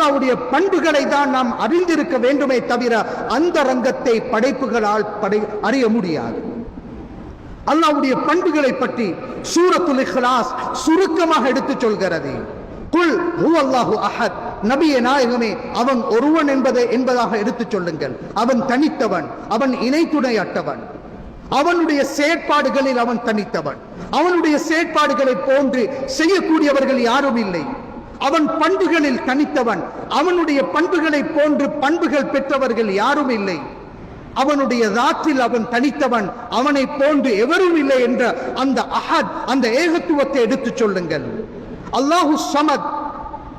அல்லாஹ்வுடைய பண்புகளை தான் நாம் அறிந்திருக்க வேண்டுமே தவிர அந்த ரங்கத்தை படைப்புகளால் அறிய முடியாது. அல்லாஹ்வுடைய பண்புகளை பற்றி சூரத்துல் இக்லாஸ் சுருக்கமாக எடுத்துச் சொல்கிறது. குல் ஹுவல்லாஹு அஹத், நபியே நாயகமே அவன் ஒருவன் என்பதாக எடுத்துச் சொல்லுங்கள். அவன் தனித்தவன், அவன் இணை துணையற்றவன், அவனுடைய செயற்பாடுகளில் அவன் தனித்தவன், அவனுடைய செயற்பாடுகளை போன்று செய்யக்கூடியவர்கள் யாரும் இல்லை. அவன் பண்புகளில் தனித்தவன், அவனுடைய பண்புகளை போன்று பண்புகள் பெற்றவர்கள் யாரும் இல்லை. அவனுடைய தாத்தில் அவன் தனித்தவன், அவனை போன்று எவரும் இல்லை என்ற அந்த அஹத், அந்த ஏகத்துவத்தை எடுத்துச் சொல்லுங்கள். அல்லாஹு ஸமத்,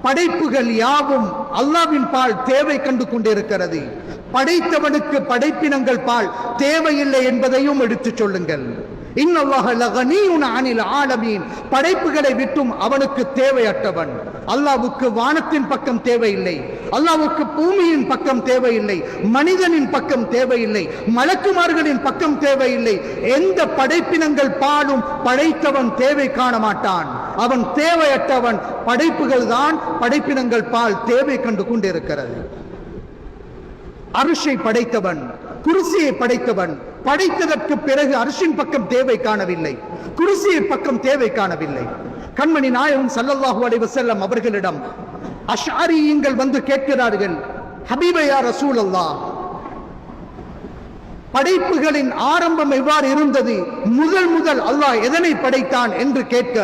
படைப்புகள் யாவும் அல்லாஹ்வின் பால் தேவை கண்டு கொண்டிருக்கிறது. படைத்தவனுக்கு படைப்பினங்கள் பால் தேவையில்லை என்பதையும் எடுத்துச் சொல்லுங்கள். இன்னல்லாஹ லகனியுன் அனில் ஆலமீன், படைப்புகளை விட்டும் அவனுக்கு தேவையற்றவன். அல்லாஹ்வுக்கு வானத்தின் பக்கம் தேவையில்லை, அல்லாஹ்வுக்கு பூமியின் பக்கம் தேவையில்லை, மனிதனின் பக்கம் தேவையில்லை, மலக்குமார்களின் பக்கம் தேவையில்லை. எந்த படைப்பினங்கள் பாலும் படைத்தவன் தேவை காண மாட்டான். அவன் தேவையற்றவன். படைப்புகள் தான் படைப்பினங்கள் பால் தேவை கண்டு கொண்டிருக்கிறது. அர்ஷை படைத்தவன், குர்சியை படைத்தவன், படைத்ததற்கு பிறகு அர்ஷின் பக்கம் தேவை காணவில்லை, குர்சியை பக்கம் தேவை காணவில்லை. கண்மணி நாயகம் ஸல்லல்லாஹு அலைஹி வஸல்லம் அவர்களிடம் அஷ்அரியிங்கள் வந்து கேட்கிறார்கள், ஹபீபே யா ரசூலல்லாஹ், படைப்புகளின் ஆரம்பம் எவ்வாறு இருந்தது, முதல் அல்லாஹ் எதனை படைத்தான் என்று கேட்க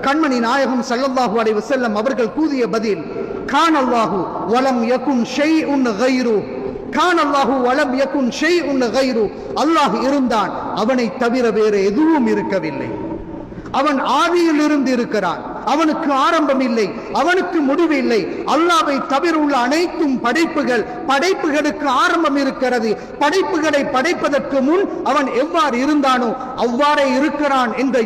கண்மணி நாயகம் ஸல்லல்லாஹு அலைஹி வஸல்லம் அவர்கள் கூறிய பதில், கானல்லாஹு வலம் யகுன் ஷைஉன் கைரு, கானல்லாஹு வலம் யகுன் ஷைஉன் கைரு, அல்லாஹ் இருந்தான், அவனை தவிர வேறு எதுவும் இருக்கவில்லை. அவன் ஆதியில் இருந்து இருக்கிறான், அவனுக்கு ஆரம்பம் இல்லை, அவனுக்கு முடிவு இல்லை. அல்லாஹ்வை தவிர உள்ள அனைத்தும் படைப்புகளுக்கு ஆரம்பம் இருக்கிறது. படைப்புகளை படைப்பதற்கு முன் அவன் எவ்வாறு இருந்தானோ அவ்வாறே இருக்கிறான் என்ற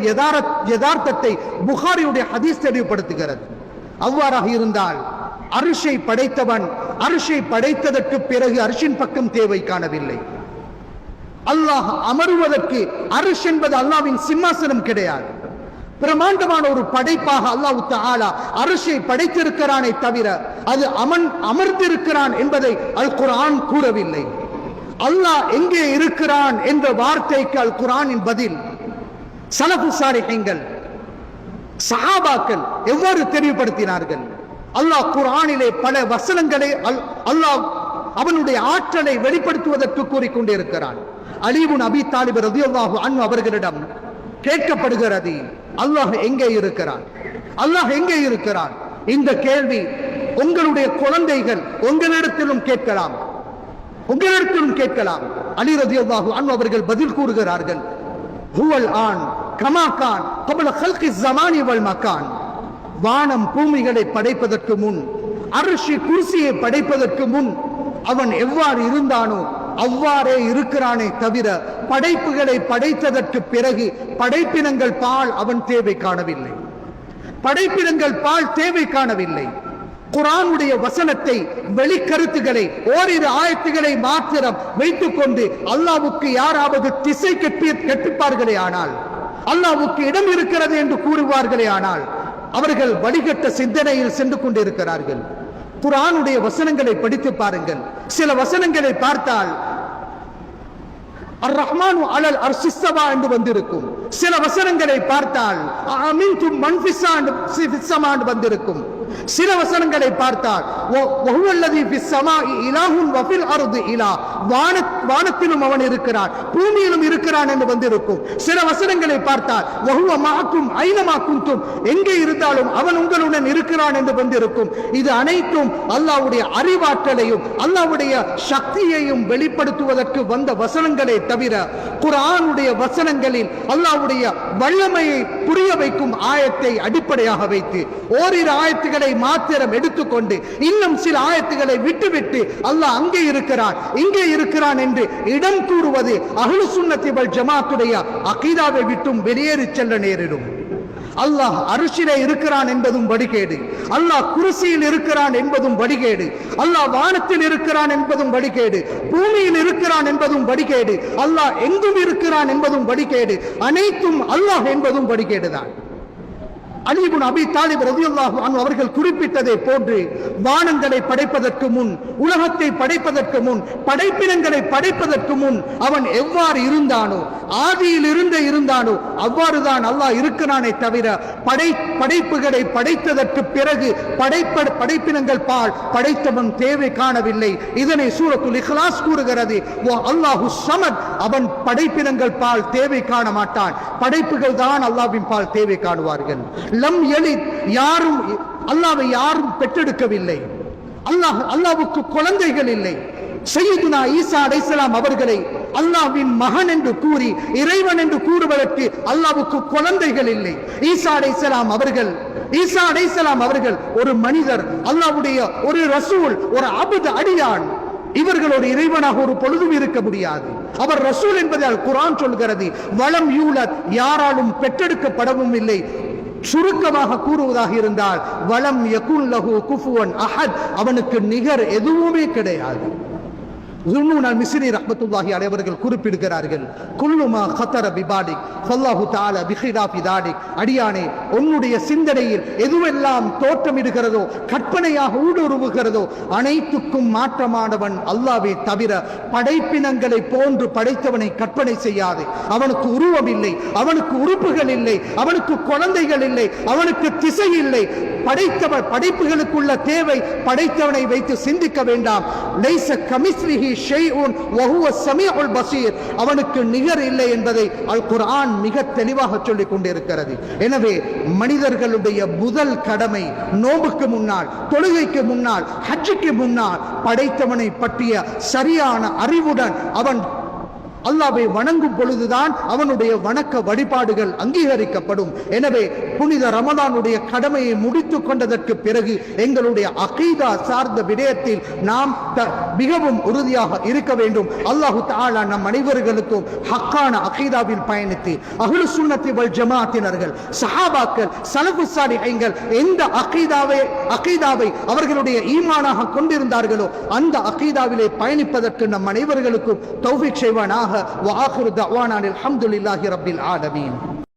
யதார்த்தத்தை புகாரியுடைய ஹதீஸ் தெளிவுபடுத்துகிறது. அவ்வாறாக இருந்தால் அர்ஷை படைத்தவன், அர்ஷை படைத்ததற்கு பிறகு அர்ஷின் பக்கம் தேவை காணவில்லை. அல்லாஹ் அமருவதற்கு அர்ஷ் என்பது அல்லாஹ்வின் சிம்மாசனம் கிடையாது. பிரமாண்டமான ஒரு படைப்பாக அல்லாஹ் தஆலா அர்ஷை படைத்திருக்கிறானே தவிர அது அமர்ந்திருக்கிறான் என்பதை அல் குர்ஆன் கூறவில்லை. அல்லாஹ் எங்கே இருக்கிறான் என்ற வார்த்தைக்கு அல் குர்ஆனின் பதில் ஸலஃபு ஸாலிஹீன்கள், சஹாபாக்கள் எவ்வாறு தெளிவுபடுத்தினார்கள். அல்லாஹ் குர்ஆனிலே பல வசனங்களை அல்லாஹ் அவனுடைய ஆற்றலை வெளிப்படுத்துவதற்கு கூறிக்கொண்டிருக்கிறான். அலி இப்னு அபீ தாலிப் ரலியல்லாஹு அன்ஹு அவர்களிடம் கேட்கப்படுகிறது, அல்லாஹ் எங்கே இருக்கிறான், அல்லாஹ் எங்கே இருக்கிறான்? இந்த கேள்வி உங்களுடைய குழந்தைகள் உங்களிடத்திலும் கேட்கலாம், உங்களிடத்திலும் கேட்கலாம். அலி ரலியல்லாஹு அன்ஹு அவர்கள் பதில் கூறுகிறார்கள், ஹுவல் ஆன் கமா கான் கப்ல ஹல்கி ஸமானி வல் மகான். வானம் பூமிகளை படைப்பதற்கு முன், அர்ஷ் குர்சியை படைப்பதற்கு முன் அவன் எவ்வாறு இருந்தானோ அவ்வாறே இருக்கிறானே தவிர படைப்புகளை படைத்ததற்கு பிறகு படைப்பினங்கள் பால் அவன் தேவை காணவில்லை, படைப்பினங்கள் பால் தேவை காணவில்லை. குர்ஆனுடைய வசனத்தை, வெளிக்கருத்துக்களை, ஓரிரு ஆயத்துகளை மாத்திரம் வைத்துக் கொண்டு அல்லாஹ்வுக்கு யாராவது திசை கற்பிப்பார்களே ஆனால், அல்லாஹ்வுக்கு இடம் இருக்கிறது என்று கூறுவார்களே ஆனால் அவர்கள் வழிகட்ட சிந்தனையில் சென்று கொண்டிருக்கிறார்கள். குர்ஆனுடைய வசனங்களை படித்து பாருங்கள். சில வசனங்களை பார்த்தால் அர்-ரஹ்மானு அலல் அர்ஷி இஸ்தவா என்று வந்திருக்கும். சில வசனங்களை பார்த்தால் அமின்தும் மன் ஃபிஸ் ஸமா என்று வந்திருக்கும். சில வசனங்களை பார்த்தால் வஹுவல்லதி ஃபிஸ் ஸமாஇ இலாஹுன் வ ஃபில் அர்தி இலா, வானத்திலும் அவன் இருக்கிறான், பூமியிலும் இருக்கிறான் என்று வந்திருக்கும். சில வசனங்களை பார்த்தால் வஹுவ மஅக்கும் ஐனமா குன்தும், எங்கே இருந்தாலும் அவன் உங்களுடன் இருக்கிறான் என்று வந்திருக்கும். இது அனைத்தும் அல்லாஹ்வுடைய அறிவாற்றலையும் அல்லாஹ்வுடைய சக்தியையும் வெளிப்படுத்துவதற்கு வந்த வசனங்களே தவிர குர்ஆனுடைய வசனங்களில் அல்லாஹ்வுடைய வல்லமையை புரிய வைக்கும் ஆயத்தை அடிப்படையாக வைத்து ஓரிரு ஆயத்துக்களை மாத்திரம் எடுத்துக்கொண்டு இன்னும் சில ஆயத்துக்களை விட்டுவிட்டு அல்லாஹ் அங்கே இருக்கிறான் இங்கே இருக்கிறான் என்று இடம் கூறுவது அஹ்லு சுன்னத்தி வல் ஜமாத்துடைய அகீதாவை விட்டும் வெளியேறி செல்ல நேரிடும். அல்லாஹ் அர்ஷிலே இருக்கிறான் என்பதும் வடிகேடு, அல்லாஹ் குர்சியில் இருக்கிறான் என்பதும் வடிகேடு, அல்லாஹ் வானத்தில் இருக்கிறான் என்பதும் வடிகேடு, பூமியில் இருக்கிறான் என்பதும் வடிகேடு, அல்லாஹ் எங்கும் இருக்கிறான் என்பதும் வடிகேடு, அனைத்தும் அல்லாஹ் என்பதும் வடிகேடுதான். அலி இப்னு அபீ தாலிப் ரலியல்லாஹு அன்ஹு அவர்கள் குறிப்பிட்டதை போன்று வானங்களை படைப்பதற்கு முன், உலகத்தை படைப்பதற்கு முன், படைப்பினங்களை படைப்பதற்கு முன் அவன் எவ்வாறு இருந்தானோ, ஆதியில் இருந்தானோ அவ்வாறுதான் அல்லாஹ் இருக்கிறானே தவிர படைப்புகளை படைத்ததற்கு பிறகு படைப்பினங்கள் பால் படைத்தவன் தேவை காணவில்லை. இதனை சூரத்துல் இக்லாஸ் கூறுகிறது. அல்லாஹு ஸமத், அவன் படைப்பினங்கள் பால் தேவை காண மாட்டான், படைப்புகள் தான் அல்லாஹ்வின் பால் தேவை காணுவார்கள். லம் யலித், யாரும் அல்லாஹ்வை யாரும் பெற்றெடுக்கவில்லை. அல்லாஹ்வுக்கு குழந்தைகள் இல்லை. சையதுனா ஈசா அலைஹிஸ்ஸலாம் அவர்களை அல்லாஹ்வின் மகன் என்று கூறி இறைவன் என்று கூறுவதற்கு அல்லாஹ்வுக்கு குழந்தைகள் இல்லை. ஈசா அலைஹிஸ்ஸலாம் அவர்கள் ஒரு மனிதர், அல்லாஹ்வுடைய ஒரு ரசூல், ஒரு அபுத் அடியான். இவர்கள் ஒரு இறைவனாக ஒரு பொழுதும் இருக்க முடியாது. அவர் ரசூல் என்பதால் குர்ஆன் சொல்கிறது, வலம் யூலத், யாராலும் பெற்றெடுக்கப்படவும் இல்லை. சுருக்கமாக கூறுவதாக இருந்தால் வலம் யகுன் லஹு குஃபுவன் அஹத், அவனுக்கு நிகர் எதுவுமே கிடையாது. ஸுன்னூன் அல்-மிஸ்ரி ரஹ்மத்துல்லாஹி அலைஹி அவர்கள் குறிப்பிடுகிறார்கள், குல்லு மா கதர பிபாலிக் ஃபல்லாஹு தஆலா பிகிலாஃபி தாலிக். அடியானே, உன்னுடைய சிந்தனையில் எதுவெல்லாம் தோற்றமிடுகிறதோ, கற்பனையாக ஊடுருவுகிறதோ, அனைத்துக்கும் மாற்றமானவன் அல்லாஹ்வே தவிர படைப்பினங்களை போன்று படைத்தவனை கற்பனை செய்யாது. அவனுக்கு உருவம் இல்லை, அவனுக்கு உறுப்புகள் இல்லை, அவனுக்கு குழந்தைகள் இல்லை, அவனுக்கு திசை இல்லை. படைப்புகளுக்குள்ள தேவை படைத்தவனை வைத்து சிந்திக்க வேண்டாம். லைஸ கமிஸ்லிஹி ஷைஉன் வஹுவ ஸமீஉல் பஸீர், அவனுக்கு நிகர் இல்லை என்பதை அல் குர்ஆன் மிக தெளிவாக சொல்லிக் கொண்டிருக்கிறது. எனவே மனிதர்களுடைய முதல் கடமை, நோம்புக்கு முன்னால், தொழுகைக்கு முன்னால், ஹஜ்ஜுக்கு முன்னால் படைத்தவனை பற்றிய சரியான அறிவுடன் அவன் அல்லாஹ்வை வணங்கும் பொழுதுதான் அவனுடைய வணக்க வழிபாடுகள் அங்கீகரிக்கப்படும். எனவே புனித ரமதானுடைய கடமையை முடித்துக் கொண்டதற்கு பிறகு எங்களுடைய அகீதா சார்ந்த விடயத்தில் நாம் மிகவும் உறுதியாக இருக்க வேண்டும். அல்லாஹு தஆலா நம் அனைவர்களுக்கும் ஹக்கான அகீதாவில் பயணித்து அஹ்லு சுன்னத்தி வல் ஜமாஅத்தினர்கள், சஹாபாக்கள், ஸலஃபு ஸாலிஹீன்கள் எந்த அகீதாவை அவர்களுடைய ஈமானாக கொண்டிருந்தார்களோ அந்த அகீதாவிலே பயணிப்பதற்கு நம் அனைவர்களுக்கும் தௌஃபீக் செய்வானாக. وآخر دعوانا الحمد لله رب العالمين.